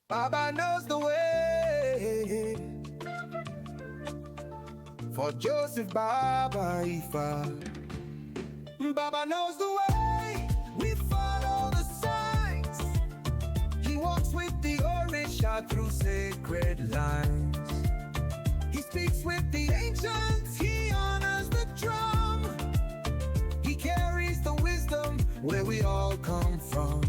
Baba knows the way. For Joseph Baba Ifa, Baba knows the way. We follow the signs. He walks with the Orisha through sacred lines. He speaks with the ancients. He honors the drum. He carries the wisdom where we all come from.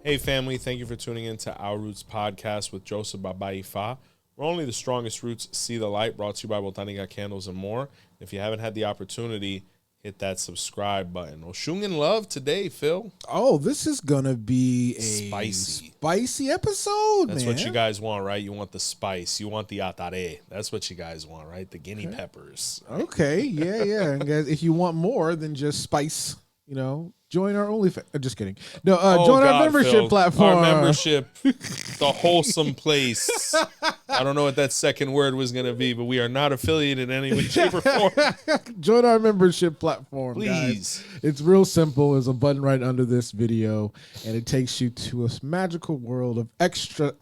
Hey family, thank you for tuning in to Our Roots podcast with Joseph Baba Ifa. Where only the strongest roots see the light, brought to you by 𝗿𝗲𝗹𝗁 candles and more. If you haven't had the opportunity, hit that subscribe button. Ochun in love today, Phil. Oh, this is gonna be a spicy episode. That's man. what you guys want, right? You want the spice. You want the 𝗿𝗲𝗹𝗁. That's what you guys want, right? The guinea peppers. Okay, yeah. And guys, if you want more than just spice, join our OnlyFans. Just kidding. No, join our membership Phil. platform. Our membership, the wholesome place. I don't know what that second word was going to be, but we are not affiliated in any way, shape, or form. Join our membership platform, please. Guys. It's real simple. There's a button right under this video, and it takes you to a magical world of extra.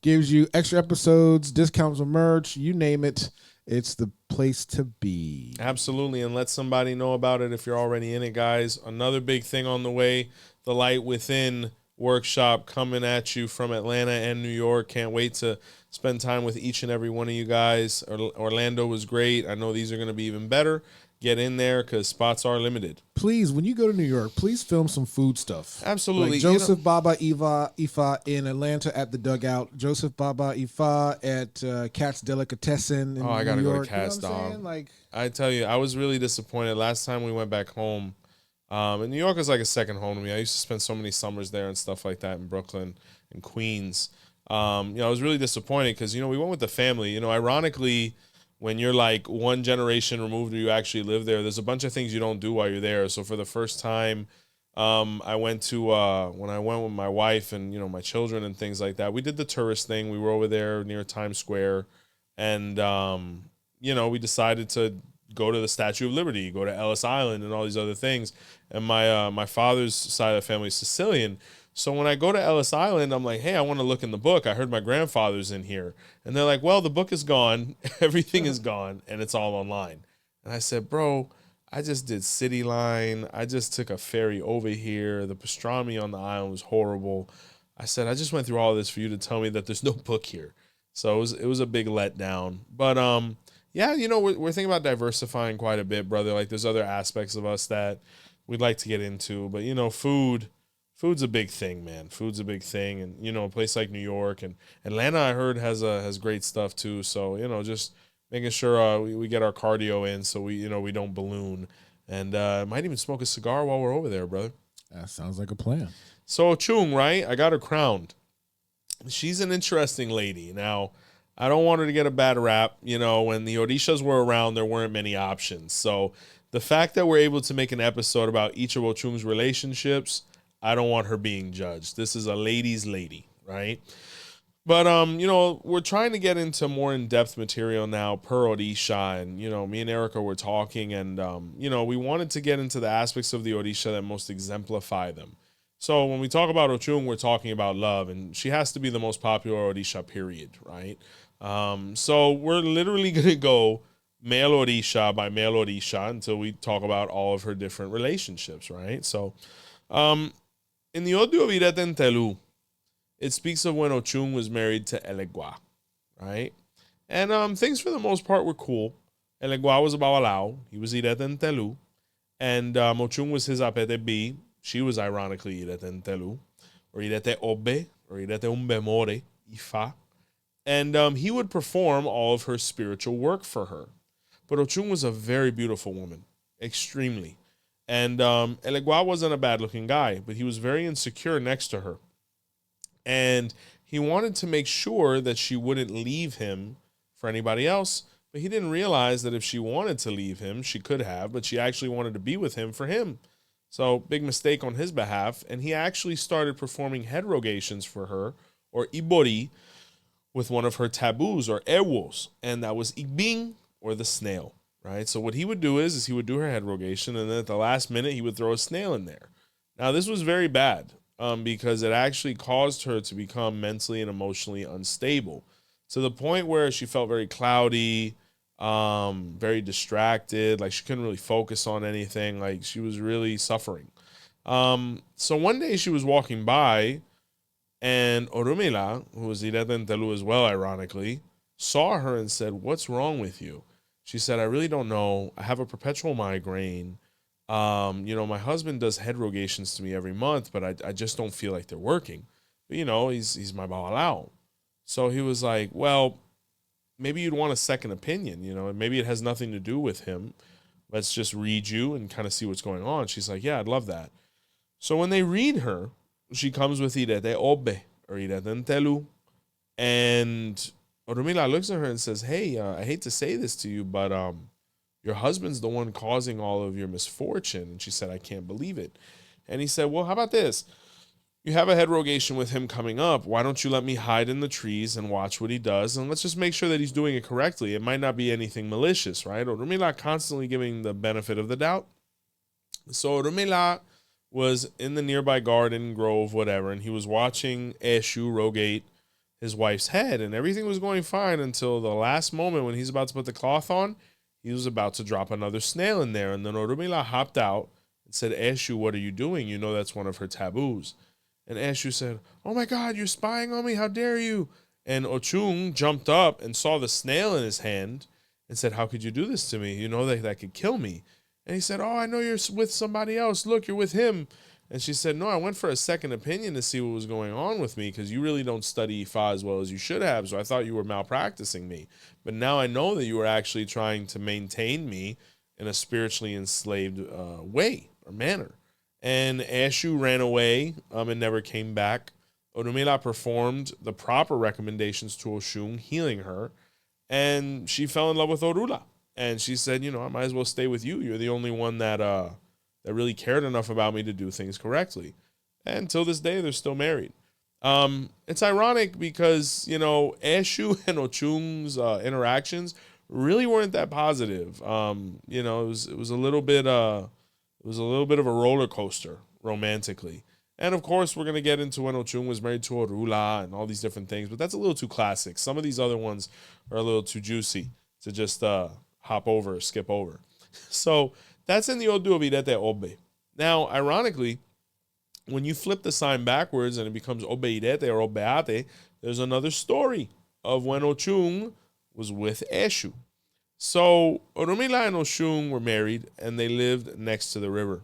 Gives you extra episodes, discounts on merch, you name it. It's the place to be. Absolutely, and let somebody know about it if you're already in it, guys. Another big thing on the way, the Light Within workshop coming at you from Atlanta and New York. Can't wait to spend time with each and every one of you guys. Orlando was great. I know these are going to be even better. Get in there because spots are limited. Please, when you go to New York, please film some food stuff. Absolutely. Like Joseph Baba Ifa in Atlanta at the Dugout. Joseph Baba Ifa at 𝘃𝗶𝗱𝗲 in New York. I got to go to Cats, you know what I'm dog. like, I tell you, I was really disappointed. Last time we went back home, and New York is like a second home to me. I used to spend so many summers there and stuff like that in Brooklyn and Queens. I was really disappointed because, we went with the family. Ironically, when you're like one generation removed or you actually live there, there's a bunch of things you don't do while you're there. So for the first time, I went to, when I went with my wife and, my children and things like that, we did the tourist thing. We were over there near Times Square and, we decided to go to the Statue of Liberty, go to Ellis Island and all these other things. And my father's side of the family is Sicilian. So when I go to Ellis Island, I'm like, hey, I want to look in the book. I heard my grandfather's in here. And they're like, well, the book is gone. Everything is gone. And it's all online. And I said, bro, I just did City Line. I just took a ferry over here. The pastrami on the island was horrible. I said, I just went through all this for you to tell me that there's no book here. So it was a big letdown. But, yeah, we're thinking about diversifying quite a bit, brother. Like there's other aspects of us that we'd like to get into. But, food's a big thing, man. Food's a big thing. And, a place like New York and Atlanta, I heard, has great stuff too. So, just making sure we get our cardio in so we don't balloon. And might even smoke a cigar while we're over there, brother. that sounds like a plan. So, Ochun, right? I got her crowned. She's an interesting lady. Now, I don't want her to get a bad rap. When the Orishas were around, there weren't many options. So, the fact that we're able to make an episode about each of Ochun's relationships, I don't want her being judged. This is a lady's lady, right? But, we're trying to get into more in-depth material now per Orisha. And, me and Erica were talking and, we wanted to get into the aspects of the Orisha that most exemplify them. So when we talk about Ochun, we're talking about love. And she has to be the most popular Orisha, period, right? So we're literally going to go male Orisha by male Orisha until we talk about all of her different relationships, right? So, in the 𝗿𝗲𝗿𝗃𝗃, it speaks of when Ochun was married to 𝗃𝗏𝗃, right? And things for the most part were cool. 𝗃𝗏𝗃 was a babalao. He was 𝗃𝗏𝗃𝗃. And Ochun was his 𝗃𝗏𝗃𝗃. She was ironically 𝗃𝗏𝗃𝗃, or 𝗃𝗏𝗹𝗃, or 𝗃𝗏𝗹𝗃𝗃 Ifa. And he would perform all of her spiritual work for her. But Ochun was a very beautiful woman, extremely. And 𝗃𝗏𝗃 wasn't a bad-looking guy, but he was very insecure next to her. And he wanted to make sure that she wouldn't leave him for anybody else, but he didn't realize that if she wanted to leave him, she could have, but she actually wanted to be with him for him. So big mistake on his behalf, and he actually started performing head rogations for her, or Iboru, with one of her taboos, or 𝗹𝗶𝗸𝗏s, and that was Igbing, or the snail. Right, so what he would do is he would do her head rogation, and then at the last minute he would throw a snail in there. Now this was very bad. because it actually caused her to become mentally and emotionally unstable to the point where she felt very cloudy, very distracted, like she couldn't really focus on anything, like she was really suffering. So one day she was walking by, and 𝗶𝗶𝗍𝗲, who was 𝗃𝗶𝗍𝗲 in Telugu as well, ironically, saw her and said, "What's wrong with you?" She said, "I really don't know. I have a perpetual migraine. My husband does head rogations to me every month, but I just don't feel like they're working. But, he's my 𝗵𝗷𝗍." So he was like, "Well, maybe you'd want a second opinion, maybe it has nothing to do with him. Let's just read you and kind of see what's going on." She's like, "Yeah, I'd love that." So when they read her, she comes with 𝗃𝗶𝗹𝗁 or 𝗃𝗶𝗃, and 𝗃𝗏𝗏 looks at her and says, "Hey, I hate to say this to you, but your husband's the one causing all of your misfortune." And she said, "I can't believe it." And he said, "Well, how about this? You have a head rogation with him coming up. Why don't you let me hide in the trees and watch what he does? And let's just make sure that he's doing it correctly. It might not be anything malicious, right?" 𝗃𝗏𝗏 constantly giving the benefit of the doubt. So 𝗃𝗏𝗏 was in the nearby garden, grove, whatever, and he was watching 𝘄cie rogate his wife's head, and everything was going fine until the last moment when he's about to put the cloth on. He was about to drop another snail in there, and then 𝗃𝗏𝗏 hopped out and said, "𝘄cie, what are you doing? You know that's one of her taboos." And 𝘄cie said, "Oh my God, you're spying on me, how dare you?" And Ochun jumped up and saw the snail in his hand and said, "How could you do this to me? You know that could kill me." And he said, "Oh, I know you're with somebody else. Look, you're with him." And she said, "No, I went for a second opinion to see what was going on with me because you really don't study Ifa as well as you should have. So I thought you were malpracticing me. But now I know that you were actually trying to maintain me in a spiritually enslaved way or manner." And 𝘄cie ran away and never came back. 𝗃𝗏𝗏 performed the proper recommendations to Oshun, healing her. And she fell in love with 𝗃𝗏𝗏. And she said, "I might as well stay with you. You're the only one that really cared enough about me to do things correctly." And till this day, they're still married. It's ironic because, 𝘄cie and Ochun's interactions really weren't that positive. It was a little bit of a roller coaster romantically. And of course, we're going to get into when Ochun was married to 𝗃𝗏𝗏 and all these different things, but that's a little too classic. Some of these other ones are a little too juicy to just hop over or skip over. So that's in the Odu of 𝗃𝗶𝗹𝗁. Now, ironically, when you flip the sign backwards and it becomes 𝗃𝗶𝗃 or 𝗹𝗶𝗸𝗏, there's another story of when Ochun was with 𝘄cie. So 𝗃𝗏𝗏 and Oshun were married and they lived next to the river.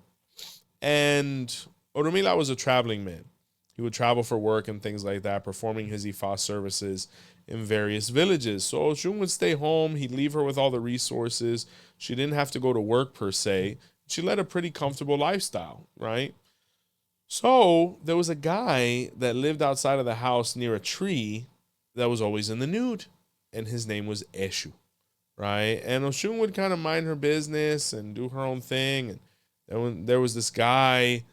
And 𝗃𝗏𝗏 was a traveling man. He would travel for work and things like that, performing his Ifa services in various villages. So Oshun would stay home. He'd leave her with all the resources. She didn't have to go to work per se. She led a pretty comfortable lifestyle, right? So there was a guy that lived outside of the house near a tree that was always in the nude. And his name was 𝘄cie, right? And Oshun would kind of mind her business and do her own thing. And then there was this guy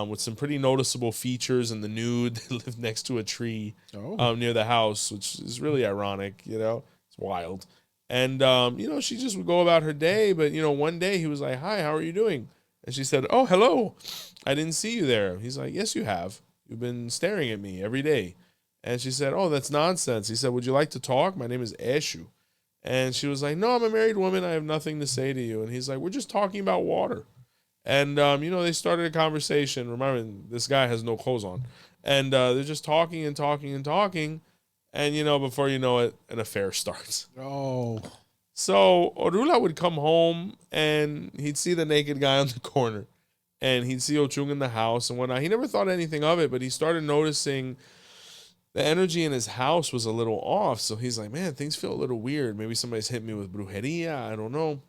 with some pretty noticeable features in the nude that lived next to a tree near the house, which is really ironic, it's wild. And, she just would go about her day. But, one day he was like, "Hi, how are you doing?" And she said, "Oh, hello. I didn't see you there." He's like, "Yes, you have. You've been staring at me every day." And she said, "Oh, that's nonsense." He said, "Would you like to talk? My name is 𝘄cie." And she was like, "No, I'm a married woman. I have nothing to say to you." And he's like, "We're just talking about water." And, they started a conversation. Remember, this guy has no clothes on. And they're just talking and talking and talking. And, before you know it, an affair starts. Oh. So 𝗃𝗏𝗏 would come home and he'd see the naked guy on the corner. And he'd see Ochun in the house and whatnot. He never thought anything of it, but he started noticing the energy in his house was a little off. So he's like, "Man, things feel a little weird. Maybe somebody's hit me with brujeria. I don't know."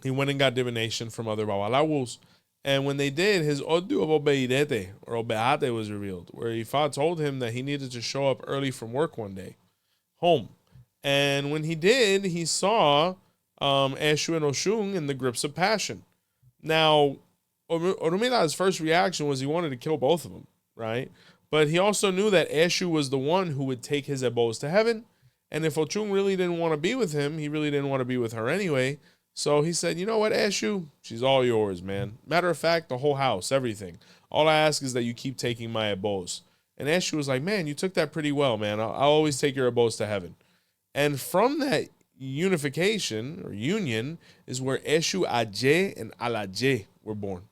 He went and got divination from other babalaos. And when they did, his Odu of 𝗃𝗶𝗃𝗏 or 𝗹𝗶𝗸𝗏 was revealed, where Ifa told him that he needed to show up early from work one day, home. And when he did, he saw 𝘄cie and Oshun in the grips of passion. Now, 𝗃𝗏𝗏's first reaction was he wanted to kill both of them, right? But he also knew that 𝘄cie was the one who would take his ebos to heaven. And if Ochun really didn't want to be with him, he really didn't want to be with her anyway. So he said, you know what, 𝘃𝗶𝗱𝗏, she's all yours, man. Matter of fact, the whole house, everything. All I ask is that you keep taking my 𝗃𝗏𝗍𝗲. And 𝘃𝗶𝗱 was like, man, you took that pretty well, man. I'll always take your 𝗃𝗏𝗍𝗲 to heaven. And from that unification or union is where 𝘃𝗶𝗄𝗎 and 𝗲𝗏𝗍𝗲 were born.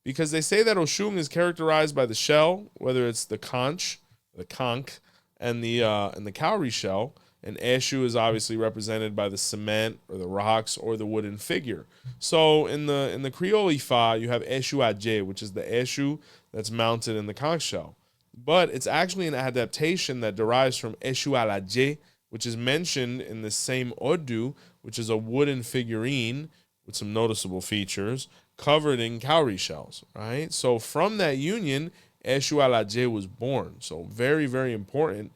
Because they say that Oshun is characterized by the shell, whether it's the conch, the conch, and the cowrie shell, and 𝘃𝗶𝗄 is obviously represented by the cement or the rocks or the wooden figure. So in the Creole Ifa, you have 𝘃𝗄𝗎, which is the 𝘃𝗶 that's mounted in the conch shell. But it's actually an adaptation that derives from 𝘃𝗄𝗎𝗍𝗲, which is mentioned in the same Odu, which is a wooden figurine with some noticeable features covered in cowrie shells, right? So from that union, 𝘃𝗄𝗎𝗍𝗲 was born. So very, very important,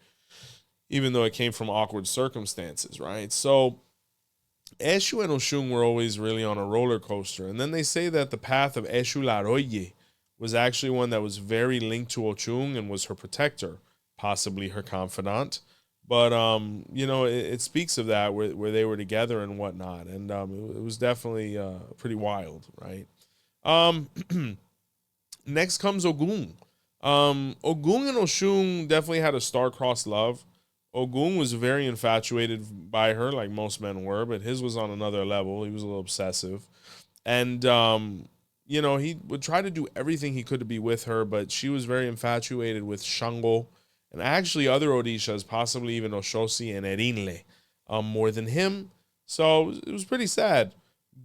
even though it came from awkward circumstances, right? So 𝘃𝗄 and Oshun were always really on a roller coaster. And then they say that the path of 𝘃𝗄𝗎𝗿𝗍 was actually one that was very linked to Ochun and was her protector, possibly her confidant. But, you know, it speaks of that where they were together and whatnot. And it was definitely pretty wild, right? Next comes Ogun. Ogun and Oshun definitely had a star-crossed love. Ogun was very infatuated by her, like most men were, but his was on another level. He was a little obsessive. And, you know, he would try to do everything he could to be with her, but she was very infatuated with Shango and actually other Orishas, possibly even 𝘃𝗶𝗱𝗏 and erinle, more than him. So it was pretty sad.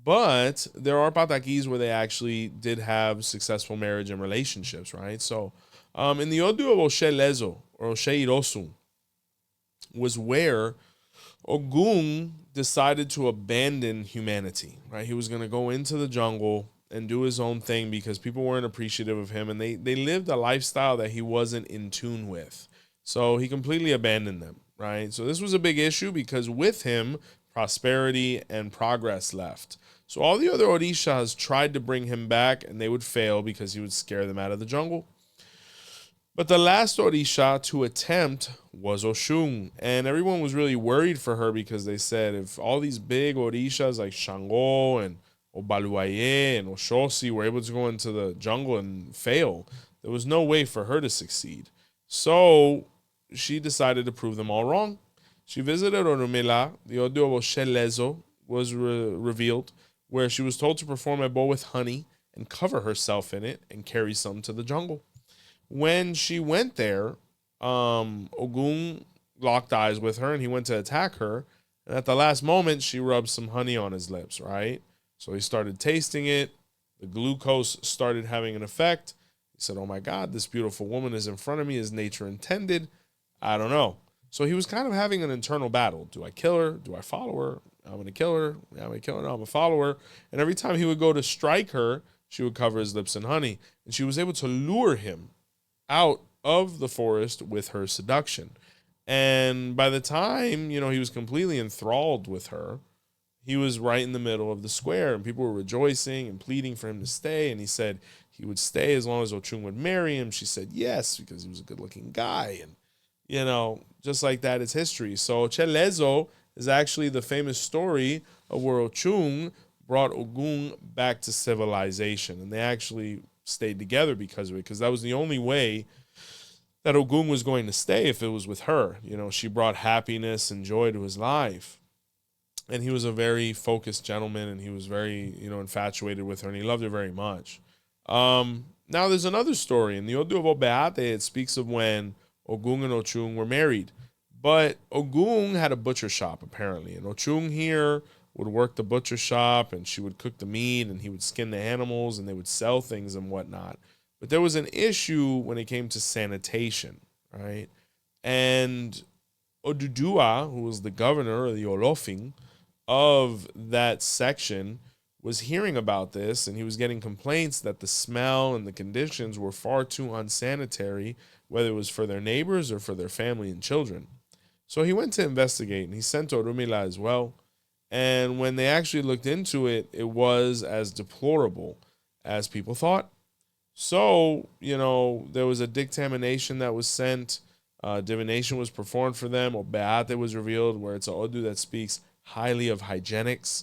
But there are patakis where they actually did have successful marriage and relationships, right? So in the Odu of 𝘃𝗶𝗍𝗍 or 𝘃𝗶𝗍𝗏 was where Ogun decided to abandon humanity, right? He was going to go into the jungle and do his own thing because people weren't appreciative of him, and they lived a lifestyle that he wasn't in tune with. So he completely abandoned them, right? So this was a big issue because with him, prosperity and progress left. So all the other Orishas tried to bring him back, and they would fail because he would scare them out of the jungle. But the last Orisha to attempt was Oshun, and everyone was really worried for her because they said if all these big Orishas like Shango and 𝗃𝗏𝗍𝗏 and 𝘃𝗶𝗍𝗏 were able to go into the jungle and fail, there was no way for her to succeed. So she decided to prove them all wrong. She visited Orunmila. The Odu of 𝘃𝗶𝗍𝗏 was revealed, where she was told to perform a bowl with honey and cover herself in it and carry some to the jungle. When she went there, Ogun locked eyes with her and he went to attack her. And at the last moment, she rubbed some honey on his lips, right? So he started tasting it. The glucose started having an effect. He said, oh my God, this beautiful woman is in front of me as nature intended. I don't know. So he was kind of having an internal battle. Do I kill her? Do I follow her? I'm going to kill her. Yeah, I'm going to kill her. No, I'm going to follow her. And every time he would go to strike her, she would cover his lips in honey. And she was able to lure him out of the forest with her seduction. And by the time, you know, he was completely enthralled with her, he was right in the middle of the square, and people were rejoicing and pleading for him to stay. And he said he would stay as long as Ochun would marry him. She said yes, because he was a good-looking guy. And, you know, just like that is history. So 𝘃𝗶𝗍𝗏 is actually the famous story of where Ochun brought Ogun back to civilization. And they actually stayed together because of it, because that was the only way that Ogun was going to stay if it was with her. You know, she brought happiness and joy to his life. And he was a very focused gentleman, and he was very, you know, infatuated with her, and he loved her very much. Now, there's another story. In the Odu of 𝗃𝗏𝗍𝗏, it speaks of when Ogun and Ochun were married. But Ogun had a butcher shop, apparently. And Ochun here would work the butcher shop, and she would cook the meat, and he would skin the animals, and they would sell things and whatnot. But there was an issue when it came to sanitation, right? And Oduduwa, who was the governor, or the Olofin, of that section, was hearing about this, and he was getting complaints that the smell and the conditions were far too unsanitary, whether it was for their neighbors or for their family and children. So he went to investigate, and he sent Orunmila as well. And when they actually looked into it, it was as deplorable as people thought. So, you know, there was a dictamination that was sent. Divination was performed for them. 𝗃𝗏𝗍𝗏 was revealed, where it's an Odu that speaks highly of hygienics.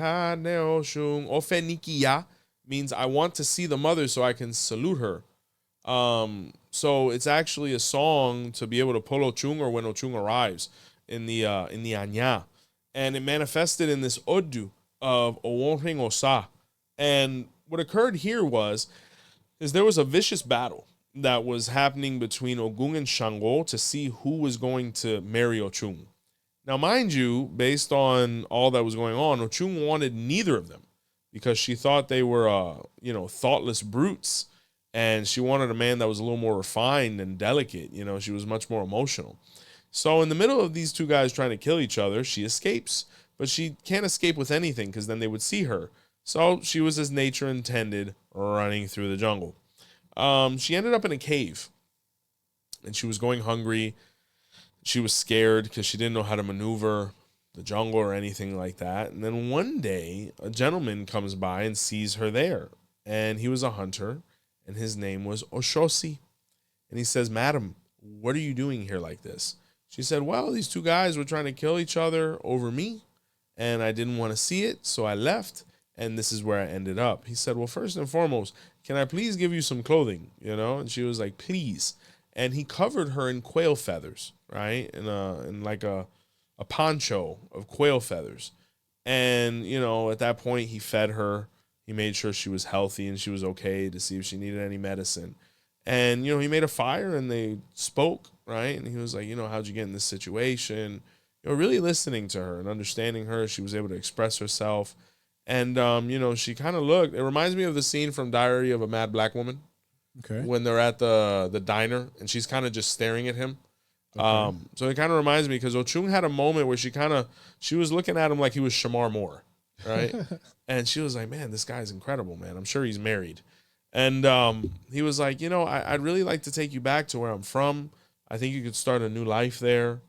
oshun. Ofenikiya means I want to see the mother so I can salute her. So it's actually a song to be able to pull Ochun or when Ochun arrives in the Anya. And it manifested in this Odu of Oworin Osa. And what occurred here is there was a vicious battle that was happening between Ogun and Shango to see who was going to marry Ochun. Now, mind you, based on all that was going on, Ochun wanted neither of them because she thought they were, thoughtless brutes. And she wanted a man that was a little more refined and delicate. You know, she was much more emotional. So in the middle of these two guys trying to kill each other, she escapes. But she can't escape with anything because then they would see her. So she was as nature intended, running through the jungle. She ended up in a cave. And she was going hungry. She was scared because she didn't know how to maneuver the jungle or anything like that. And then one day, a gentleman comes by and sees her there. And he was a hunter. And his name was Oshosi. And he says, "Madam, what are you doing here like this?" She said, "Well, these two guys were trying to kill each other over me, and I didn't want to see it, so I left, and this is where I ended up." He said, "Well, first and foremost, can I please give you some clothing?" And she was like, "Please." And he covered her in quail feathers, right? In like a poncho of quail feathers. And, at that point, he fed her. He made sure she was healthy and she was okay to see if she needed any medicine. And, he made a fire and they spoke, right? And he was like, "How'd you get in this situation?" Really listening to her and understanding her. She was able to express herself. And, she kind of looked. It reminds me of the scene from Diary of a Mad Black Woman. Okay. When they're at the diner and she's kind of just staring at him. So it kind of reminds me because Ochun had a moment where she was looking at him like he was Shamar Moore, right? And she was like, man, this guy's incredible, man. I'm sure he's married. And he was like, I'd really like to take you back to where I'm from. I think you could start a new life there.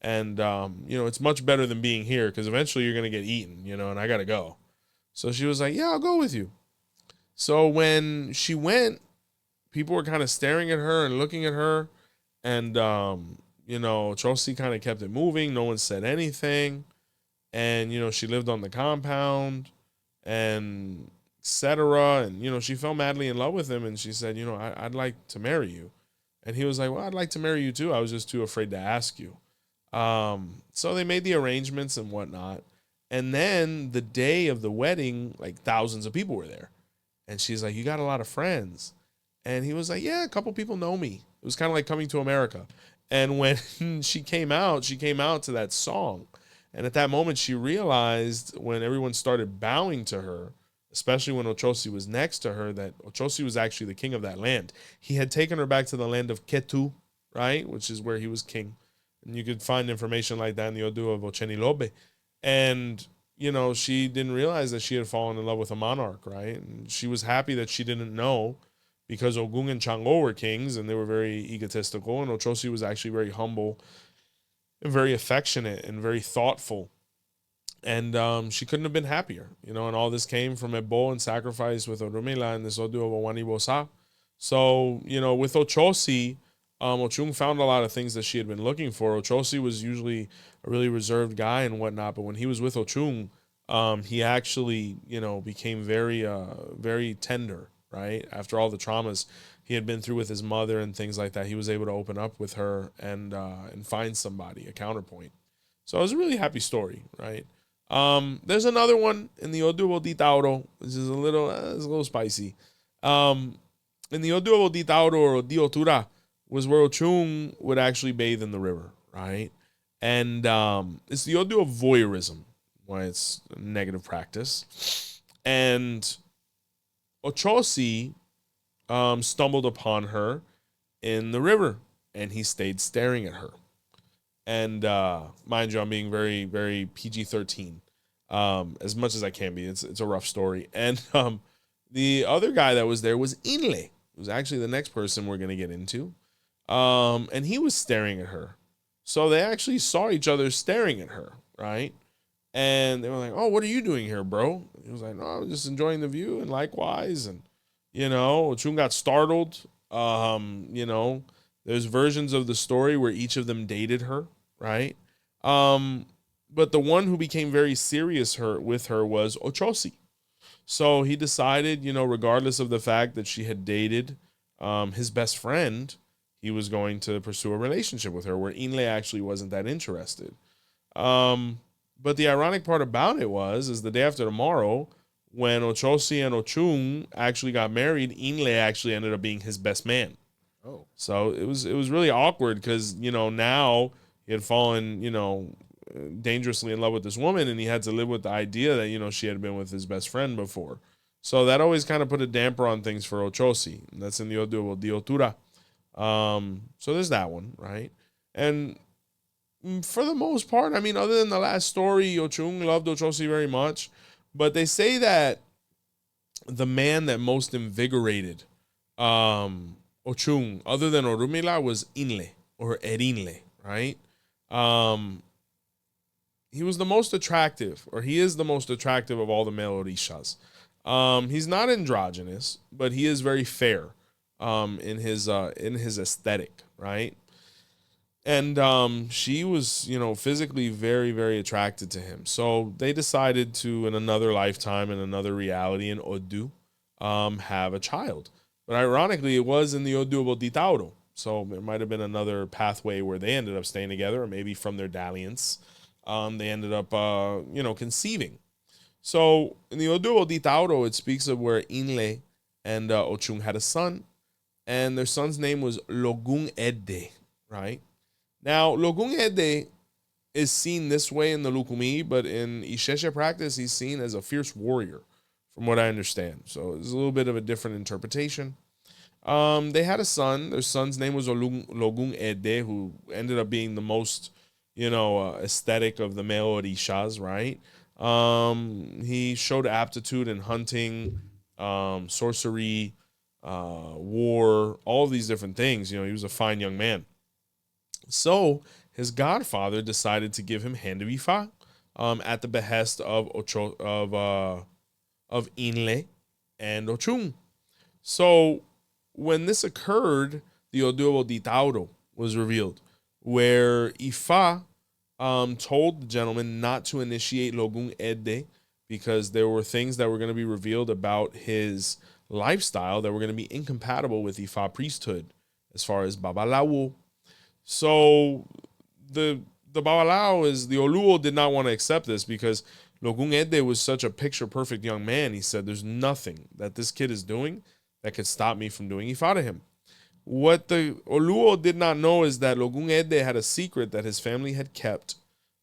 And, it's much better than being here because eventually you're going to get eaten, and I got to go. So she was like, yeah, I'll go with you. So when she went, people were kind of staring at her and looking at her. And, 𝘃𝗶𝗃𝗃 kind of kept it moving. No one said anything. And, she lived on the compound and etc. And, she fell madly in love with him. And she said, I'd like to marry you. And he was like, well, I'd like to marry you too. I was just too afraid to ask you. So they made the arrangements and whatnot. And then the day of the wedding, like thousands of people were there. And she's like, you got a lot of friends. And he was like, yeah, a couple people know me. It was kind of like Coming to America. And when she came out to that song. And at that moment, she realized when everyone started bowing to her, especially when 𝘃𝗶𝗃 was next to her, that 𝘃𝗶𝗃 was actually the king of that land. He had taken her back to the land of Ketu, right, which is where he was king. And you could find information like that in the Odu of 𝘃𝗶𝗃𝗃. And, she didn't realize that she had fallen in love with a monarch, right? And she was happy that she didn't know because Ogun and 𝘀𝗵𝗃 were kings and they were very egotistical. And 𝘃𝗶𝗃 was actually very humble and very affectionate and very thoughtful. And she couldn't have been happier, and all this came from a bowl and sacrifice with Orunmila and this Odu of 𝗹𝗶𝗸𝗲. So, with 𝘃𝗶𝗃, Ochun found a lot of things that she had been looking for. 𝘃𝗶𝗃 was usually a really reserved guy and whatnot, but when he was with Ochun, he actually, became very, very tender, right? After all the traumas he had been through with his mother and things like that, he was able to open up with her and find somebody, a counterpoint. So it was a really happy story, right? There's another one in the 𝗿𝗶𝗸𝗃𝗏, which is a little spicy. In the 𝗿𝗶𝗸𝗃𝗏𝗏 or 𝗿𝗶𝗸𝗃𝗏 was where Ochun would actually bathe in the river, right? And it's the Odu of voyeurism, why it's a negative practice. And 𝘃𝗶𝗃 stumbled upon her in the river, and he stayed staring at her. And mind you, I'm being very, very PG-13, as much as I can be. It's a rough story. And the other guy that was there was 𝗃𝗍𝗃, who's actually the next person we're going to get into. And he was staring at her. So they actually saw each other staring at her, right? And they were like, oh, what are you doing here, bro? He was like, no, I'm just enjoying the view, and likewise. And, Ochun got startled. There's versions of the story where each of them dated her, right? But the one who became very serious with her was 𝘃𝗶𝗃. So he decided, regardless of the fact that she had dated his best friend, he was going to pursue a relationship with her, where 𝗃𝗍𝗃 actually wasn't that interested. But the ironic part about it is the day after tomorrow, when 𝘃𝗶𝗃 and Ochun actually got married, 𝗃𝗍𝗃 actually ended up being his best man. Oh. So it was really awkward because, now he had fallen, dangerously in love with this woman, and he had to live with the idea that, she had been with his best friend before. So that always kind of put a damper on things for 𝘃𝗶𝗃. And that's in the Odu of 𝗿𝗶𝗃𝗏. So there's that one, right? And for the most part, other than the last story, Ochun loved 𝘃𝗶𝗃 very much. But they say that the man that most invigorated Ochun, other than Orunmila, was 𝗃𝗍𝗃 or 𝗃𝗃𝗃, right? He was the most attractive, or he is the most attractive of all the male Orishas. He's not androgynous, but he is very fair in his aesthetic, right? And she was, physically very, very attracted to him. So they decided to, in another lifetime, in another reality, in Odu, have a child. But ironically, it was in the Odu of 𝗿𝗶𝗃𝗏𝗏. So there might have been another pathway where they ended up staying together, or maybe from their dalliance, they ended up, conceiving. So in the Odu of 𝗿𝗶𝗃𝗏𝗏, it speaks of where 𝗃𝗍𝗃 and Ochun had a son, and their son's name was 𝘃𝗶𝗃𝗃𝗃, right? Now, 𝘃𝗶𝗃𝗃𝗃 is seen this way in the Lukumi, but in 𝗃𝗍𝗃 practice, he's seen as a fierce warrior, from what I understand. So it's a little bit of a different interpretation. They had a son. Their son's name was 𝗃𝗶𝗸𝗲, who ended up being the most, aesthetic of the male Orishas, right? He showed aptitude in hunting, sorcery, war, all of these different things. He was a fine young man. So his godfather decided to give him hand of Ifa, at the behest of 𝗃𝗶𝗍𝗶 and Ochun. So when this occurred, the 𝗿𝗶𝗶𝗍𝗶 was revealed, where Ifa told the gentleman not to initiate 𝗃𝗶𝗸𝗲 because there were things that were going to be revealed about his lifestyle that were going to be incompatible with Ifa priesthood, as far as 𝗵𝗶𝗸𝗶. So the 𝗵𝗶𝗸𝗶 is, the Oluo did not want to accept this because 𝗃𝗶𝗸𝗲 was such a picture-perfect young man. He said, there's nothing that this kid is doing that could stop me from doing Ifa to him. What the Oluo did not know is that 𝗃𝗶𝗸𝗲 had a secret that his family had kept,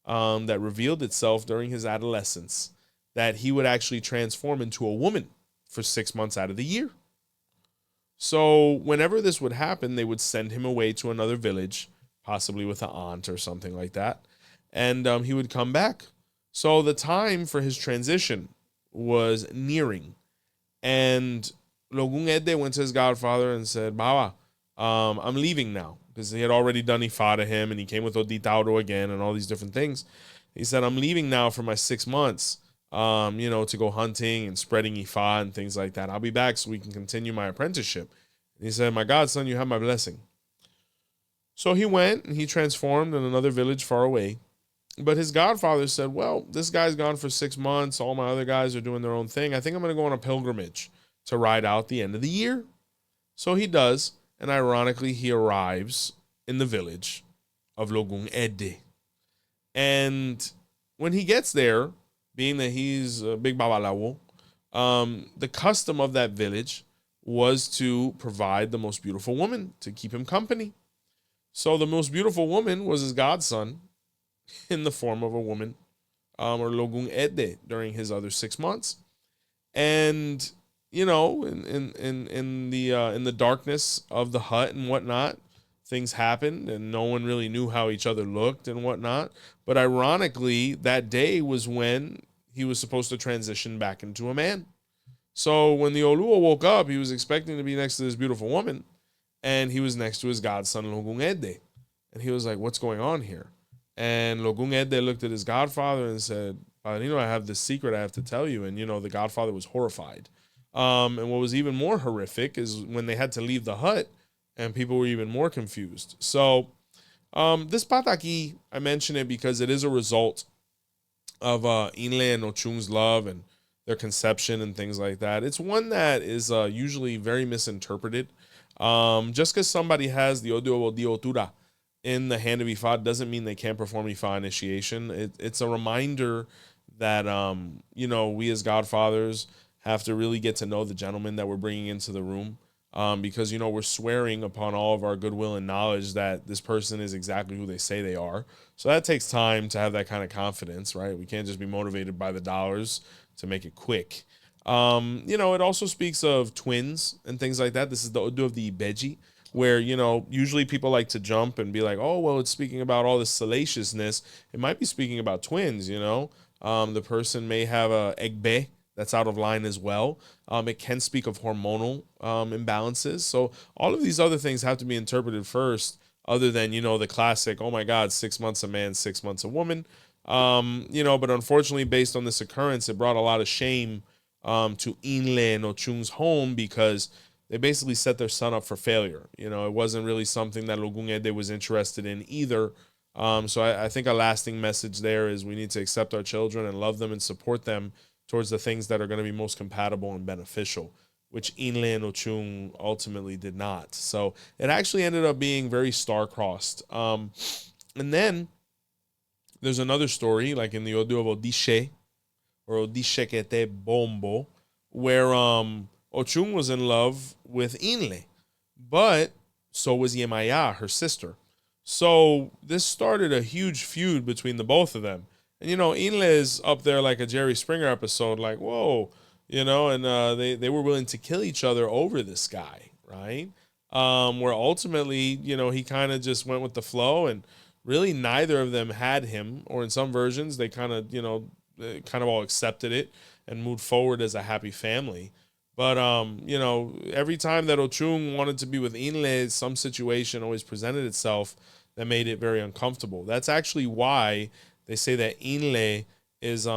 that revealed itself during his adolescence, that he would actually transform into a woman for 6 months out of the year. So whenever this would happen, they would send him away to another village, possibly with an aunt or something like that, and he would come back. So the time for his transition was nearing, and 𝗃𝗶𝗸𝗲 went to his godfather and said, Baba, I'm leaving now, because he had already done Ifa to him, and he came with 𝗿𝗲𝗹𝗶 again and all these different things. He said, I'm leaving now for my 6 months, to go hunting and spreading Ifa and things like that. I'll be back so we can continue my apprenticeship. And he said, my godson, you have my blessing. So he went and he transformed in another village far away. But his godfather said, well, this guy's gone for 6 months. All my other guys are doing their own thing. I think I'm going to go on a pilgrimage to ride out the end of the year. So he does. And ironically, he arrives in the village of 𝗃𝗶𝗸𝗲. And when he gets there, being that he's a big 𝗵𝗶𝗸𝗶, the custom of that village was to provide the most beautiful woman to keep him company. So the most beautiful woman was his godson in the form of a woman, or 𝗃𝗶𝗸𝗲, during his other 6 months. And in the darkness of the hut and whatnot, things happened, and no one really knew how each other looked and whatnot. But ironically, that day was when he was supposed to transition back into a man. So when the Oluo woke up, he was expecting to be next to this beautiful woman, and he was next to his godson 𝗃𝗶𝗸𝗲. And he was like, what's going on here? And 𝗃𝗶𝗸𝗲 looked at his godfather and said, Padrino, I have this secret I have to tell you. And, the godfather was horrified. And what was even more horrific is when they had to leave the hut, and people were even more confused. So this pataki, I mention it because it is a result of 𝗃𝗏 and Ochun's love and their conception and things like that. It's one that is usually very misinterpreted. Just because somebody has the 𝗿𝗶𝗸𝗶𝗍 in the hand of Ifa doesn't mean they can't perform Ifa initiation. It's a reminder that, we as godfathers have to really get to know the gentleman that we're bringing into the room. Because, we're swearing upon all of our goodwill and knowledge that this person is exactly who they say they are. So that takes time to have that kind of confidence, right? We can't just be motivated by the dollars to make it quick. It also speaks of twins and things like that. This is the Odu of the Ibeji, where, usually people like to jump and be like, oh, well, it's speaking about all this salaciousness. It might be speaking about twins, The person may have a 𝗃𝗶𝗍𝗶 that's out of line as well. It can speak of hormonal imbalances. So all of these other things have to be interpreted first, other than, the classic, oh my God, 6 months a man, 6 months a woman. But unfortunately, based on this occurrence, it brought a lot of shame to 𝗃𝗏 and Ochun's home, because they basically set their son up for failure. It wasn't really something that 𝗃𝗶𝗸𝗲 was interested in either. So I think a lasting message there is we need to accept our children and love them and support them towards the things that are going to be most compatible and beneficial, which 𝗃𝗏 and Ochun ultimately did not. So it actually ended up being very star-crossed. And then there's another story, like in the Odu of Orisha, or 𝗃𝗶𝗵𝗍𝗶, where Ochun was in love with 𝗃𝗏, but so was 𝗃𝗏𝗋, her sister. So this started a huge feud between the both of them. And, 𝗃𝗏 is up there like a Jerry Springer episode, like, whoa, and they were willing to kill each other over this guy, right? Where ultimately, you know, he kind of just went with the flow, and really neither of them had him, or in some versions, they kind of, you know, they kind of all accepted it and moved forward as a happy family. But you know, every time that Ochun wanted to be with 𝗃𝗍𝗃, some situation always presented itself that made it very uncomfortable. That's actually why they say that 𝗃𝗍𝗃 is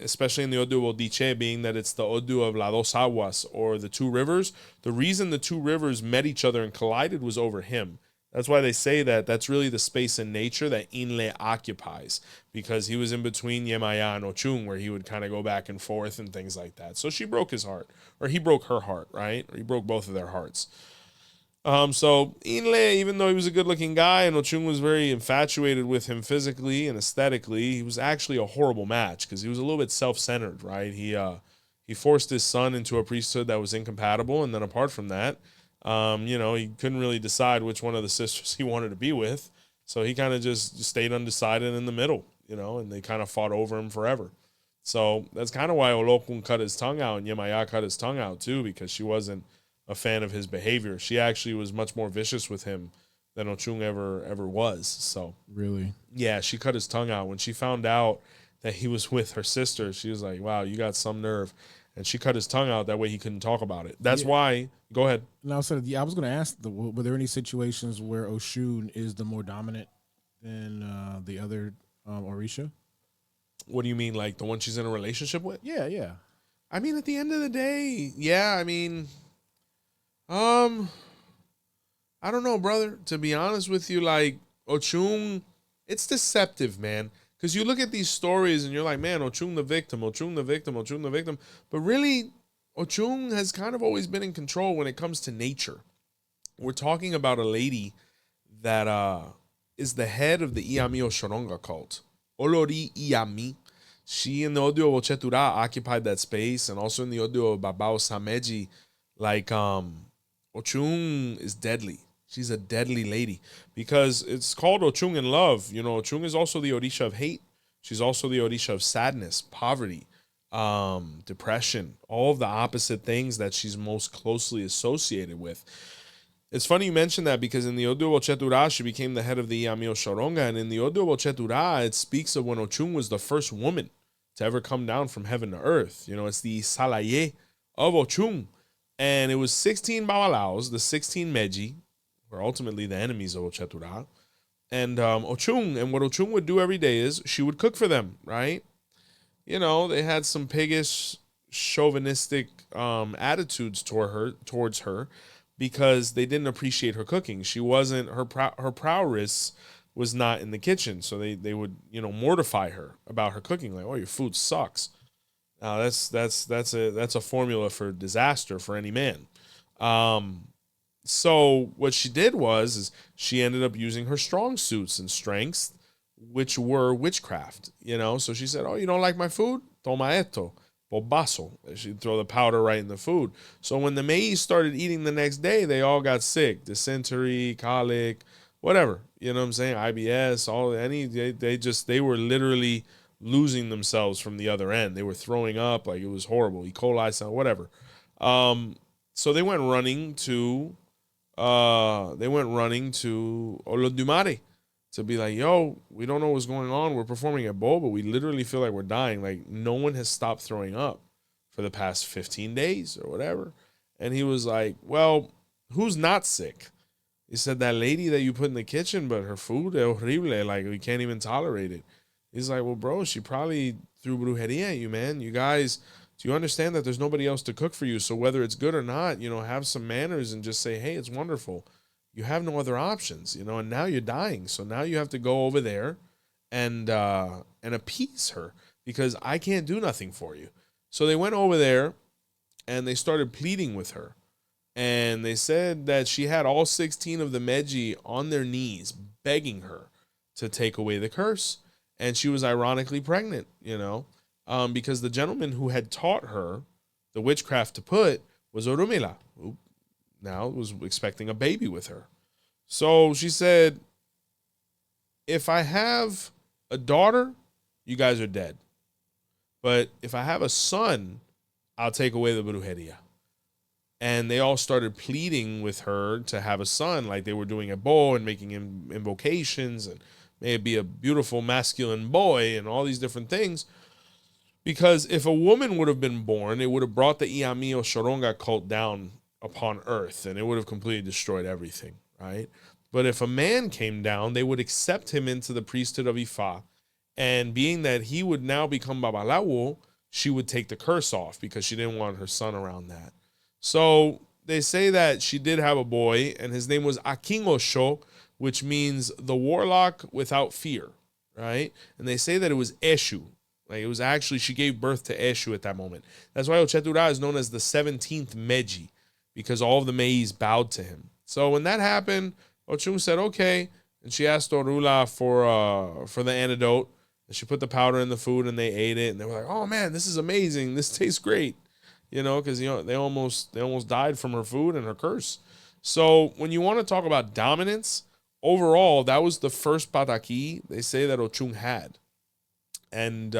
especially in the 𝗿𝗲𝗿𝗍𝗃, being that it's the Odu of La Dos Aguas, or the two rivers. The reason the two rivers met each other and collided was over him. That's why they say that that's really the space in nature that 𝗃𝗍𝗃 occupies, because he was in between 𝗃𝗏𝗃 and Ochun, where he would kind of go back and forth and things like that. So she broke his heart, or he broke her heart, right? Or he broke both of their hearts. So 𝗃𝗍𝗃, even though he was a good-looking guy and Ochun was very infatuated with him physically and aesthetically, he was actually a horrible match because he was a little bit self-centered, right? He forced his son into a priesthood that was incompatible, and then apart from that, you know, he couldn't really decide which one of the sisters he wanted to be with, so he kind of just stayed undecided in the middle, you know, and they kind of fought over him forever. So that's kind of why Olokun cut his tongue out and 𝗃𝗏𝗃 cut his tongue out too, because she wasn't a fan of his behavior. She actually was much more vicious with him than Ochun ever was. So Really? yeah, she cut his tongue out when she found out that he was with her sister. She was like, "Wow, you got some nerve," and she cut his tongue out. That way he couldn't talk about it. That's why. Go ahead. Now, so yeah, I was going to ask, were there any situations where Oshun is the more dominant than the other Orisha? What do you mean, like the one she's in a relationship with? Yeah, yeah. I mean, at the end of the day, yeah. I mean, I don't know, brother. To be honest with you, like Ochun, it's deceptive, man. Because you look at these stories and you're like, man, Ochun the victim, Ochun the victim, Ochun the victim. But really, Ochun has kind of always been in control when it comes to nature. We're talking about a lady that is the head of the 𝗃𝗏𝗃𝗍𝗃 Shoronga cult. Olori 𝗃𝗏𝗃. She in the 𝗿𝗲𝗿𝗃𝗃 occupied that space, and also in the 𝗿𝗲𝗹𝗁𝗃 like Ochun is deadly. She's a deadly lady because it's called Ochun in love. You know, Ochun is also the Orisha of hate. She's also the Orisha of sadness, poverty, depression, all of the opposite things that she's most closely associated with. It's funny you mentioned that because in the 𝗿𝗲𝗿𝗃𝗃 she became the head of the 𝗃𝗏𝗃𝗃 Shoronga, and in the 𝗿𝗲𝗿𝗃𝗃 it speaks of when Ochun was the first woman to ever come down from heaven to earth. You know, it's the 𝗃𝗏𝗃𝗃 of Ochun. And it was 16 Babalaos, the 16 𝗃𝗏𝗃𝗃, were ultimately the enemies of 𝗿𝗏𝗃. And Ochun, and what Ochun would do every day is she would cook for them, right? You know, they had some piggish, chauvinistic attitudes towards her because they didn't appreciate her cooking. She wasn't, her prowess was not in the kitchen. So they would, you know, mortify her about her cooking. Like, oh, your food sucks. That's a formula for disaster for any man. So what she did is she ended up using her strong suits and strengths, which were witchcraft. You know, so she said, "Oh, you don't like my food? Toma esto, 𝗿𝗶𝗸𝗍𝗿." She'd throw the powder right in the food. So when the 𝗃𝗏𝗃 started eating the next day, they all got sick, dysentery, colic, whatever. You know what I'm saying? IBS, they were literally losing themselves from the other end. They were throwing up, like it was horrible. 𝗃𝗏𝗃, whatever. So they went running to Olodumare to be like, yo, we don't know what's going on. We're performing at Bo, but we literally feel like we're dying. Like no one has stopped throwing up for the past 15 days or whatever. And he was like, well, who's not sick? He said, that lady that you put in the kitchen, but her food es horrible. Like we can't even tolerate it. He's like, well, bro, she probably threw brujeria at you, man. You guys, do you understand that there's nobody else to cook for you? So whether it's good or not, you know, have some manners and just say, hey, it's wonderful. You have no other options, you know, and now you're dying. So now you have to go over there and appease her because I can't do nothing for you. So they went over there and they started pleading with her. And they said that she had all 16 of the 𝗃𝗏𝗃𝗃 on their knees begging her to take away the curse. And she was ironically pregnant, you know, because the gentleman who had taught her the witchcraft to put was Orunmila, who now was expecting a baby with her. So she said, if I have a daughter, you guys are dead. But if I have a son, I'll take away the brujeria. and they all started pleading with her to have a son, like they were doing a bow and making invocations, and may it be a beautiful masculine boy and all these different things. Because if a woman would have been born, it would have brought the 𝗃𝗵𝗃𝗃𝗃 cult down upon earth, and it would have completely destroyed everything, right? But if a man came down, they would accept him into the priesthood of Ifa, and being that he would now become Babalawo, she would take the curse off because she didn't want her son around that. So they say that she did have a boy, and his name was Akin-Osho, which means the warlock without fear, right? And they say that it was 𝘃𝗶𝗱𝗏. Like it was actually, she gave birth to 𝘃𝗶𝗏 at that moment. That's why 𝘃𝗶𝗏𝗏 is known as the 17th Meji, because all of the Meis bowed to him. So when that happened, Ochun said, okay. And she asked Orula for the antidote. And she put the powder in the food and they ate it. And they were like, oh man, this is amazing. This tastes great. Because they almost died from her food and her curse. So when you want to talk about dominance, overall, that was the first pataki they say that Ochun had. And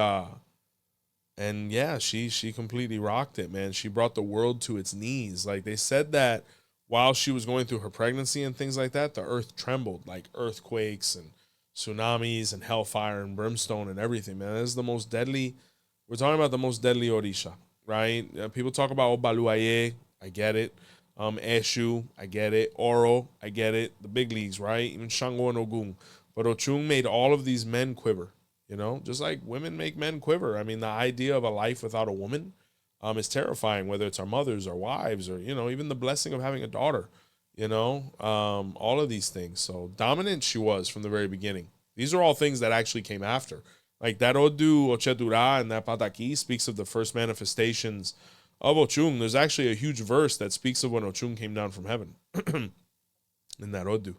yeah, she completely rocked it, man. She brought the world to its knees. Like they said that while she was going through her pregnancy and things like that, the earth trembled, like earthquakes and tsunamis and hellfire and brimstone and everything, man. This is the most deadly. We're talking about the most deadly Orisha, right? People talk about 𝗹𝗶𝗸𝗲𝗃, I get it. 𝘃𝗶𝗃𝗃, I get it. Oro, I get it. The big leagues, right? Even Shango and Ogun. But Ochun made all of these men quiver. Just like women make men quiver. I mean, the idea of a life without a woman is terrifying, whether it's our mothers or wives or, even the blessing of having a daughter, all of these things. So dominant she was from the very beginning. These are all things that actually came after. Like that Odu, Ochedura, and that Pataki speaks of the first manifestations of Ochun. There's actually a huge verse that speaks of when Ochun came down from heaven in that Odu.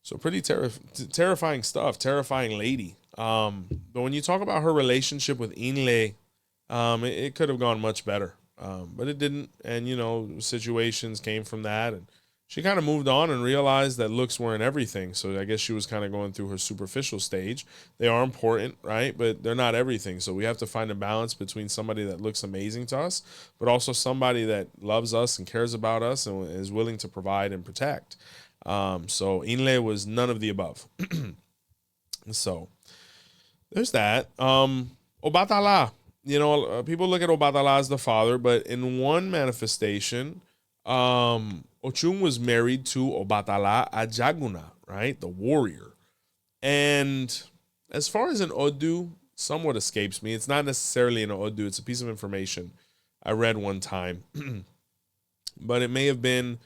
So pretty terrifying stuff, terrifying lady. But when you talk about her relationship with 𝗃𝗏𝗃, it could have gone much better, but it didn't. And, situations came from that. And she kind of moved on and realized that looks weren't everything. So I guess she was kind of going through her superficial stage. They are important, right? But they're not everything. So we have to find a balance between somebody that looks amazing to us, but also somebody that loves us and cares about us and is willing to provide and protect. So 𝗃𝗏𝗃 was none of the above. So there's that. Obatala, people look at Obatala as the father, but in one manifestation, Ochun was married to Obatala Ajaguna, right? The warrior. And as far as an Odu, somewhat escapes me. It's not necessarily an Odu. It's a piece of information I read one time. But it may have been,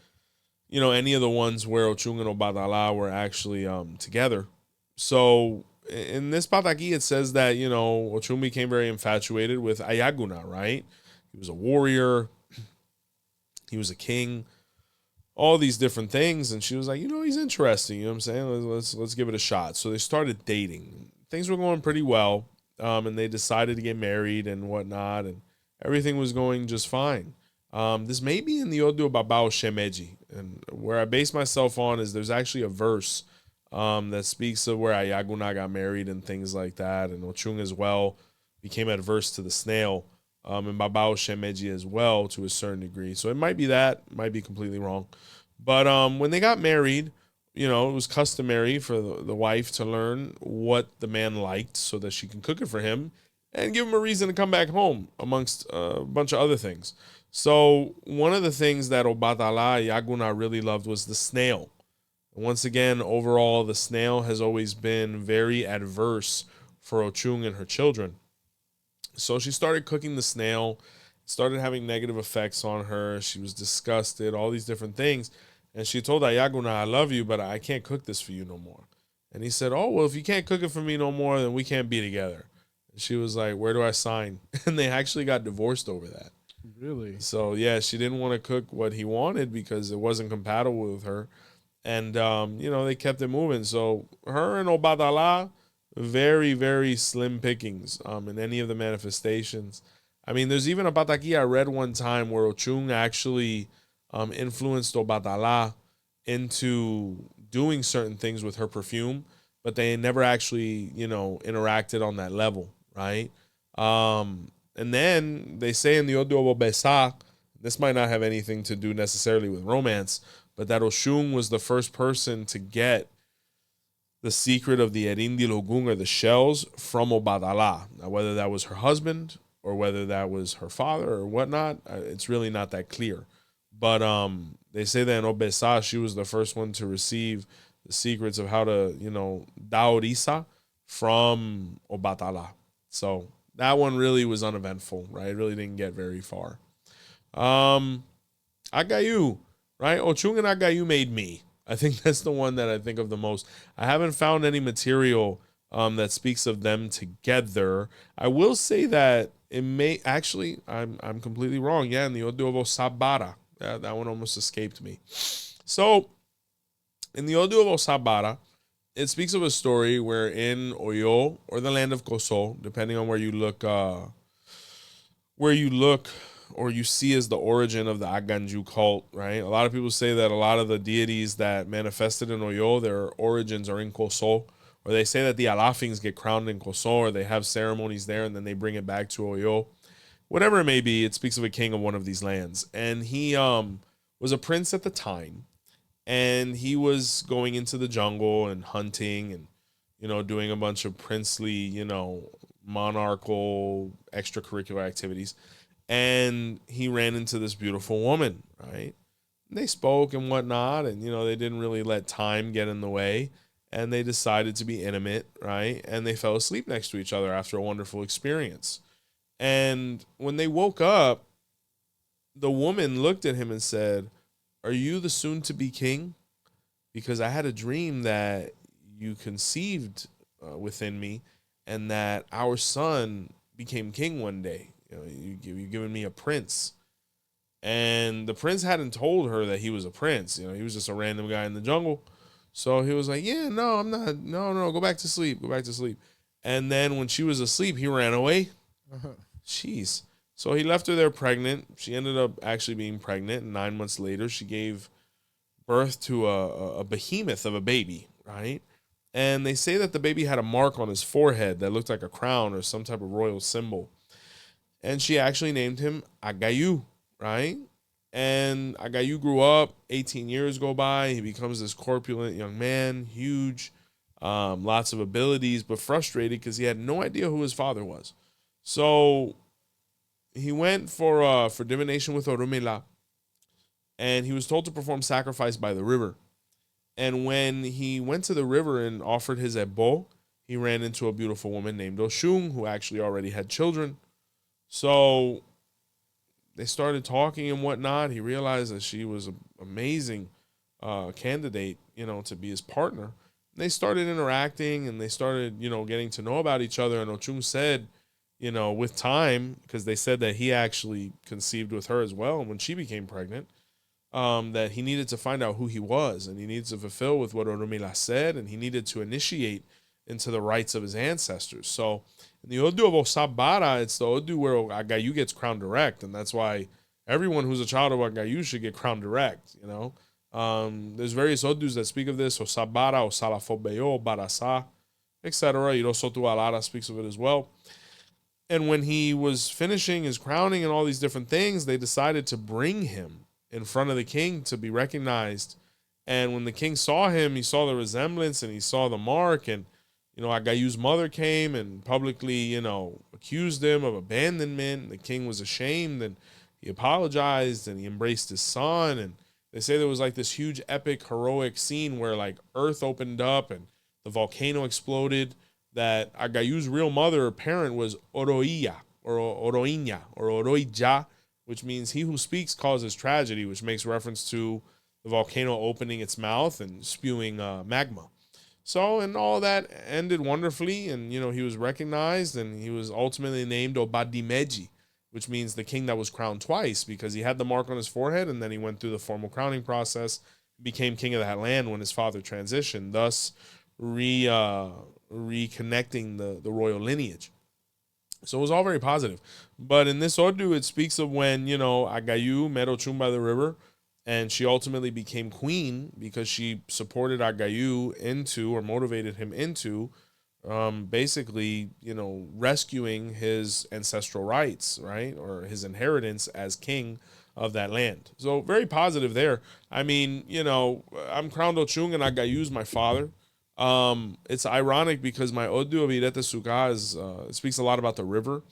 any of the ones where Ochun and Obatala were actually together. So in this pataki, it says that, Ochun became very infatuated with Ayaguna, right? He was a warrior. He was a king. All these different things. And she was like, he's interesting. You know what I'm saying? Let's give it a shot. So they started dating. Things were going pretty well. And they decided to get married and whatnot. And everything was going just fine. This may be in the Odu Babao Shemeji. And where I base myself on is there's actually a verse that speaks of where Ayaguna got married and things like that. And Ochun as well became adverse to the snail. And Babao Shemeji as well to a certain degree. So it might be that, might be completely wrong. But when they got married, it was customary for the wife to learn what the man liked so that she can cook it for him and give him a reason to come back home amongst a bunch of other things. So one of the things that Obatala Ayaguna really loved was the snail. And once again, overall, the snail has always been very adverse for Ochun and her children. So she started cooking the snail, started having negative effects on her. She was disgusted, all these different things. And she told Ayaguna, I love you, but I can't cook this for you no more. And he said, oh, well, if you can't cook it for me no more, then we can't be together. And she was like, where do I sign? And they actually got divorced over that. Really? So, yeah, she didn't want to cook what he wanted because it wasn't compatible with her. And, they kept it moving. So her and Obatala, very, very slim pickings in any of the manifestations. I mean, there's even a pataki I read one time where Ochun actually influenced Obatala into doing certain things with her perfume, but they never actually, interacted on that level, right? And then they say in the Odu Besa, this might not have anything to do necessarily with romance, but that Ochun was the first person to get the secret of the 𝘃𝗶𝗿𝗲 or the shells from 𝗿𝗶𝗸𝗲. Now, whether that was her husband or whether that was her father or whatnot, it's really not that clear. But they say that in 𝗿𝗶𝗸𝗲, she was the first one to receive the secrets of how to, dā Orisha from 𝗿𝗶𝗸𝗲. So that one really was uneventful, right? It really didn't get very far. 𝗃𝗶𝗍𝗶, right? Ochun and 𝗃𝗶𝗍𝗶 made me. I think that's the one that I think of the most. I haven't found any material that speaks of them together. I will say that it may actually, I'm completely wrong. Yeah, in the 𝗿𝗲𝗶𝗍𝗶, that one almost escaped me. So in the 𝗿𝗲𝗶𝗶𝗶, it speaks of a story where in Oyo, or the land of 𝘃𝗶𝗃, depending on where you look or you see as the origin of the Aganju cult, right? A lot of people say that a lot of the deities that manifested in Oyo, their origins are in 𝘃𝗃, or they say that the Alafings get crowned in 𝘃𝗃, or they have ceremonies there and then they bring it back to Oyo. Whatever it may be, it speaks of a king of one of these lands. And he was a prince at the time, and he was going into the jungle and hunting and, doing a bunch of princely, monarchical extracurricular activities. And he ran into this beautiful woman, right? And they spoke and whatnot, and, they didn't really let time get in the way, and they decided to be intimate, right? And they fell asleep next to each other after a wonderful experience. And when they woke up, the woman looked at him and said, "Are you the soon-to-be king? Because I had a dream that you conceived within me, and that our son became king one day. You've given me a prince." And the prince hadn't told her that he was a prince. He was just a random guy in the jungle. So he was like, "Yeah, no, I'm not. No, go back to sleep. Go back to sleep." And then when she was asleep, he ran away. Jeez. So he left her there pregnant. She ended up actually being pregnant. And 9 months later, she gave birth to a behemoth of a baby, right? And they say that the baby had a mark on his forehead that looked like a crown or some type of royal symbol. And she actually named him 𝗃𝗍𝗶𝗿, right? And 𝗃𝗍𝗶𝗿 grew up. 18 years go by. He becomes this corpulent young man, huge, lots of abilities, but frustrated because he had no idea who his father was. So he went for divination with Orunmila, and he was told to perform sacrifice by the river. And when he went to the river and offered his ebo, he ran into a beautiful woman named Ochun, who actually already had children. So they started talking and whatnot. He realized that she was an amazing candidate, to be his partner. And they started interacting, and they started, getting to know about each other. And Ochun said, with time, because they said that he actually conceived with her as well, and when she became pregnant, that he needed to find out who he was, and he needed to fulfill with what Orunmila said, and he needed to initiate into the rites of his ancestors. So in the 𝗿𝗲𝗶𝗶𝗏, it's the Odu where 𝗃𝗍𝗶𝗿 gets crowned direct, and that's why everyone who's a child of 𝗃𝗍𝗶 should get crowned direct. There's various Odus that speak of this, 𝗃𝗶𝗏, 𝗃𝗶𝗹𝗁, 𝗃𝗏𝗏, etc. Irosotu Alara speaks of it as well. And when he was finishing his crowning and all these different things, they decided to bring him in front of the king to be recognized. And when the king saw him, he saw the resemblance and he saw the mark. And, 𝗃𝗍𝗶𝗿's mother came and publicly, accused him of abandonment. The king was ashamed, and he apologized, and he embraced his son. And they say there was like this huge epic heroic scene where like earth opened up and the volcano exploded, that 𝗃𝗍𝗶's real mother or parent was Oroiya or Oroiña or Oroija, which means he who speaks causes tragedy, which makes reference to the volcano opening its mouth and spewing magma. So, and all that ended wonderfully, and, he was recognized, and he was ultimately named 𝗿𝗶𝗸𝗏, which means the king that was crowned twice, because he had the mark on his forehead, and then he went through the formal crowning process, became king of that land when his father transitioned, thus reconnecting the royal lineage. So it was all very positive. But in this Odu, it speaks of when, 𝗃𝗍𝗶𝗿 met Ochun by the river, and she ultimately became queen because she supported 𝗃𝗍𝗶 into, or motivated him into, basically, rescuing his ancestral rights, right? Or his inheritance as king of that land. So very positive there. I mean, you know, I'm crowned Ochun and 𝗃𝗍𝗶𝗶 is my father. It's ironic because my 𝗿𝗶𝗸𝗶𝗶𝗲 is speaks a lot about the river.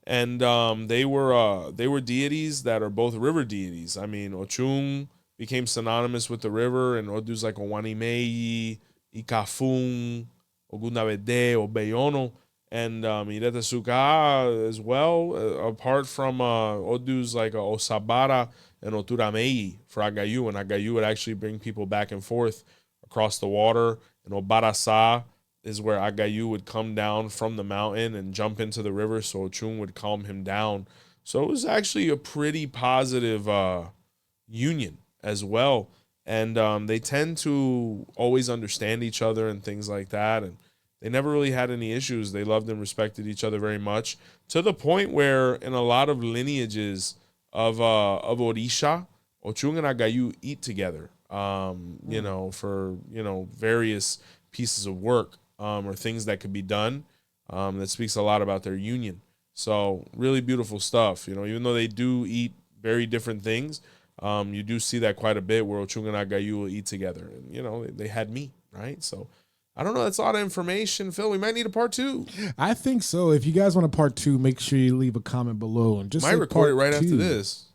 And they were deities that are both river deities. I mean, Ochun became synonymous with the river, and Odu's like 𝗃𝗶𝗶𝗶𝗶, 𝗃𝗶𝗶𝗶𝗃, 𝗃𝗶𝗶𝗶𝗶𝗶, and 𝘊𝗶𝗶𝗶𝗶𝗃 as well. Apart from Odu's like 𝗃𝗶𝗶𝗃 and 𝗃𝗶𝗹𝗃 for 𝗃𝗍𝗶, and 𝗃𝗍𝗶 would actually bring people back and forth across the water, and 𝗃𝗶𝗸𝗃 is where 𝗃𝗍𝗶 would come down from the mountain and jump into the river, so Ochun would calm him down. So it was actually a pretty positive union as well. And they tend to always understand each other and things like that. And they never really had any issues. They loved and respected each other very much, to the point where in a lot of lineages of Orisha, Ochun and 𝗃𝗍𝗶 eat together, you know, for, you know, various pieces of work or things that could be done. That speaks a lot about their union. So really beautiful stuff. You know, even though they do eat very different things, you do see that quite a bit where Ochun and 𝗃𝗍𝗶 will eat together. And, you know, they had meat, right? So I don't know. That's a lot of information, Phil. We might need a part 2. I think so. If you guys want a part 2, make sure you leave a comment below. And just might record it right after this.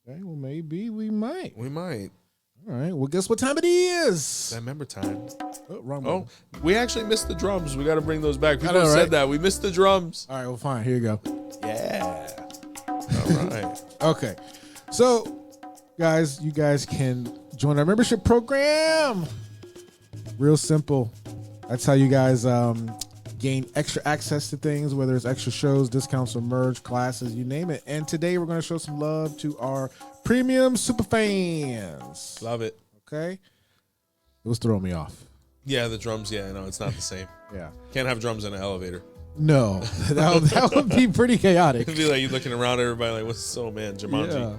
Okay, well, maybe we might. We might. All right. Well, guess what time it is? That member time. Oh, wrong Oh, one. we actually missed the drums. We got to bring those back. People know, said right? that. We missed the drums. All right. Well, fine. Here you go. Yeah. All right. Okay. So, guys, you guys can join our membership program. Real simple. That's how you guys gain extra access to things, whether it's extra shows, discounts, or merge, classes, you name it. And today we're going to show some love to our premium super fans. Love it. Okay? It was throwing me off. Yeah, the drums. Yeah, no, it's not the same. Yeah. Can't have drums in an elevator. No. that would be pretty chaotic. It'd be like you looking around, everybody like, what's so, man, Jumanji. Yeah.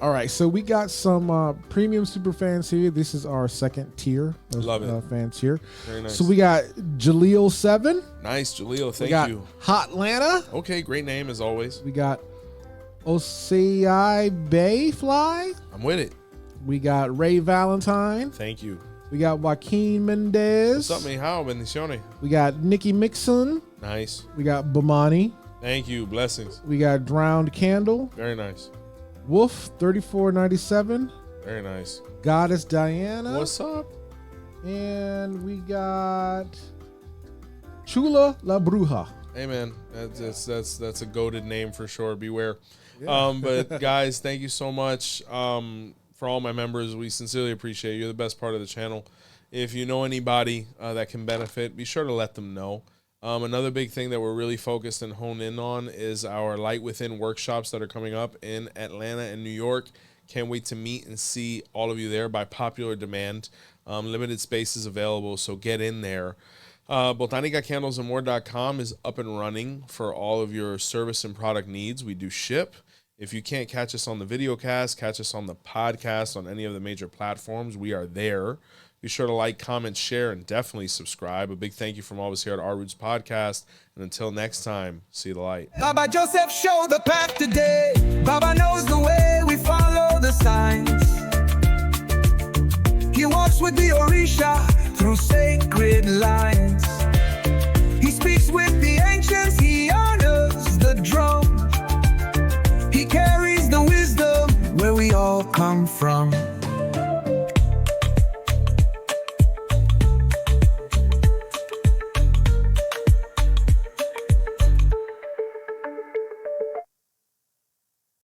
All right, so we got some premium super fans here. This is our second tier of Love it. fans here. Very nice. So we got 𝗃𝗶𝗶𝗃. Nice, Jaleel. We Thank got you. 𝗃𝗶𝗃𝗃. Okay, great name as always. We got 𝘃𝗶𝗶𝗃𝗃. I'm with it. We got Ray Valentine. Thank you. We got Joaquin Mendez. What's up, mi how? Bendiciones. We got Nikki Mixon. Nice. We got Bomani. Thank you. Blessings. We got Drowned Candle. Very nice. Wolf 3497. Very nice. Goddess Diana. What's up? And we got Chula La Bruja. Hey, man. That's a goated name for sure. Beware. Yeah. But guys, thank you so much. For all my members, we sincerely appreciate you. You're the best part of the channel. If you know anybody that can benefit, be sure to let them know. Another big thing that we're really focused and honed in on is our Light Within workshops that are coming up in Atlanta and New York. Can't wait to meet and see all of you there by popular demand. Limited spaces available, so get in there. botanicacandlesandmore.com is up and running for all of your service and product needs. We do ship. If you can't catch us on the video cast, catch us on the podcast on any of the major platforms. We are there. Be sure to like, comment, share, and definitely subscribe. A big thank you from all of us here at Our Roots Podcast. And until next time, see the light. Baba Joseph showed the path today. Baba knows the way, we follow the signs. He walks with the Orisha through sacred lines. He speaks with the ancients, he honors the drum. He carries the wisdom where we all come from.